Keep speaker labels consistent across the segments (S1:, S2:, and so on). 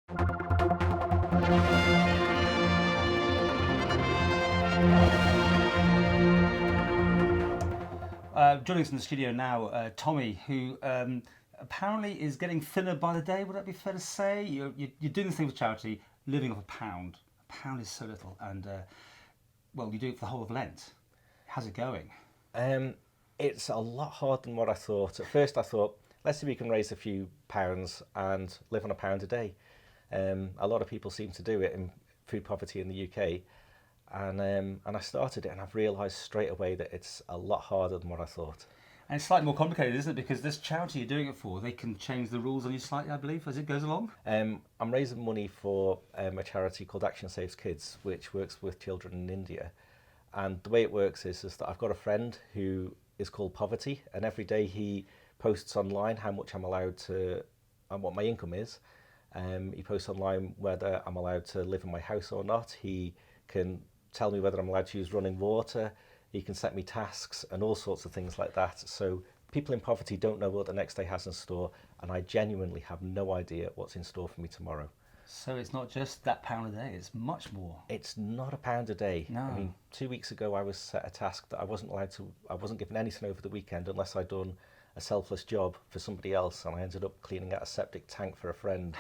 S1: Joining us in the studio now, Tommy, who apparently is getting thinner by the day. Would that be fair to say? You're doing this thing with charity, living off a pound. A pound is so little, and well, you do it for the whole of Lent. How's it going?
S2: It's a lot harder than what I thought. At first I thought, let's see if we can raise a few pounds and live on a pound a day. A lot of people seem to do it in food poverty in the UK. And I started it, and I've realised straight away that it's a lot harder than what I thought.
S1: And it's slightly more complicated, isn't it? Because this charity you're doing it for, they can change the rules on you slightly, I believe, as it goes along.
S2: I'm raising money for a charity called Action Saves Kids, which works with children in India. And the way it works is that I've got a friend who is called Poverty, and every day he posts online how much I'm allowed to, and what my income is. He posts online whether I'm allowed to live in my house or not. He can tell me whether I'm allowed to use running water. He can set me tasks and all sorts of things like that. So people in poverty don't know what the next day has in store, and I genuinely have no idea what's in store for me tomorrow.
S1: So it's not just that pound a day, it's much more.
S2: It's not a pound a day.
S1: No.
S2: I mean, 2 weeks ago I was set a task that I wasn't given anything over the weekend unless I'd done a selfless job for somebody else, and I ended up cleaning out a septic tank for a friend.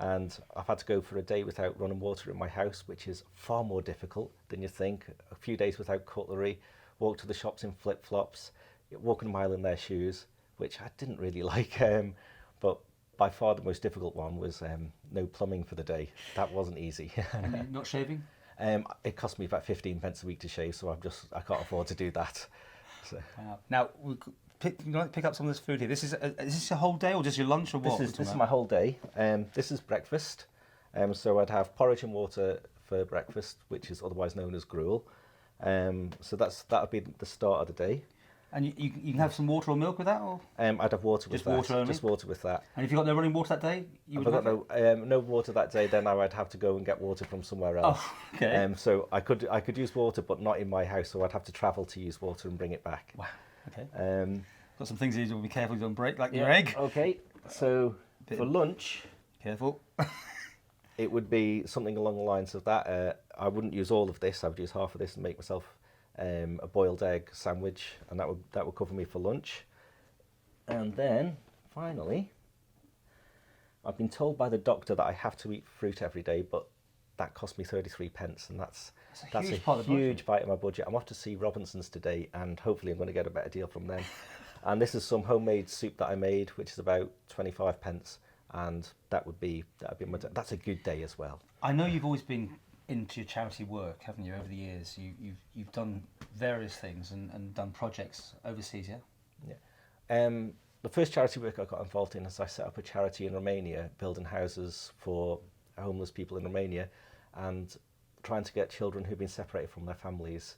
S2: And I've had to go for a day without running water in my house, which is far more difficult than you think. A few days without cutlery, walk to the shops in flip-flops, walking a mile in their shoes, which I didn't really like. But by far the most difficult one was no plumbing for the day. That wasn't easy.
S1: And you're not shaving?
S2: It cost me about 15 pence a week to shave, so I can't afford to do that. So.
S1: Wow. Now, pick up some of this food here. Is this your whole day, or just your lunch, or what?
S2: This is my whole day. This is breakfast. So I'd have porridge and water for breakfast, which is otherwise known as gruel. So that would be the start of the day.
S1: And you can have some water or milk with that, or?
S2: I'd have water with
S1: just
S2: that.
S1: Water only?
S2: Just water with that.
S1: And if you got no running water that day,
S2: If I got no water that day, then I would have to go and get water from somewhere else.
S1: Oh, okay.
S2: So I could use water, but not in my house. So I'd have to travel to use water and bring it back.
S1: Wow. Okay. Got some things you will be careful you don't break, like
S2: yeah,
S1: your egg.
S2: Okay. So for lunch,
S1: careful.
S2: It would be something along the lines of that. I wouldn't use all of this. I would use half of this and make myself a boiled egg sandwich, and that would cover me for lunch. And then finally, I've been told by the doctor that I have to eat fruit every day, but that cost me 33 pence, and that's a huge bite of my budget. I'm off to see Robinson's today, and hopefully I'm going to get a better deal from them. And this is some homemade soup that I made, which is about 25 pence, and that'd be that's a good day as well.
S1: I know you've always been into your charity work, haven't you, over the years? You've done various things and done projects overseas, yeah?
S2: Yeah. The first charity work I got involved in is I set up a charity in Romania, building houses for homeless people in Romania, and trying to get children who've been separated from their families,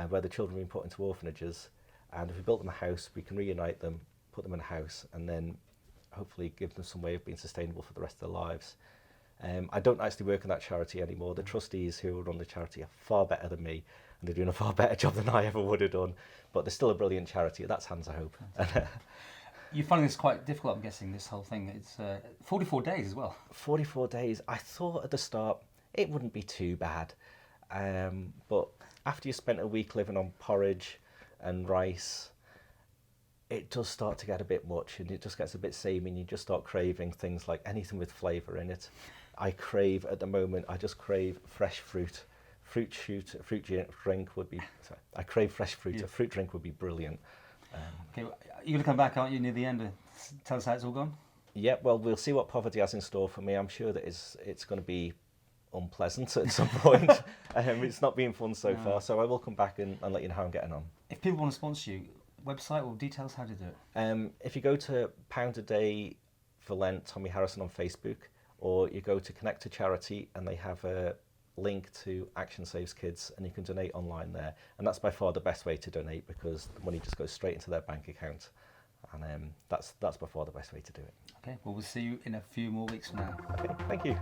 S2: where the children have been put into orphanages. And if we built them a house, we can reunite them, put them in a house, and then hopefully give them some way of being sustainable for the rest of their lives. I don't actually work in that charity anymore. The trustees who run the charity are far better than me, and they're doing a far better job than I ever would have done. But they're still a brilliant charity. That's hands, I hope.
S1: You're finding this quite difficult, I'm guessing, this whole thing. It's 44 days as well.
S2: 44 days. I thought at the start it wouldn't be too bad. But after you spent a week living on porridge and rice, it does start to get a bit much, and it just gets a bit samey, and you just start craving things like anything with flavour in it. I just crave fresh fruit. Drink would be, sorry, I crave fresh fruit. Yeah. A fruit drink would be brilliant.
S1: Okay, you're going to come back, aren't you, near the end and tell us how it's all gone?
S2: Yeah, well, we'll see what poverty has in store for me. I'm sure that it's going to be unpleasant at some point. It's not been fun so far, so I will come back and let you know how I'm getting on. If
S1: people want to sponsor you, website or details, how to do it?
S2: If you go to Pound a Day for Lent, Tommy Harrison on Facebook, or you go to Connect to Charity and they have a link to Action Saves Kids, and you can donate online there. And that's by far the best way to donate, because the money just goes straight into their bank account. And that's by far the best way to do it.
S1: Okay, well, we'll see you in a few more weeks from now.
S2: Okay, thank you.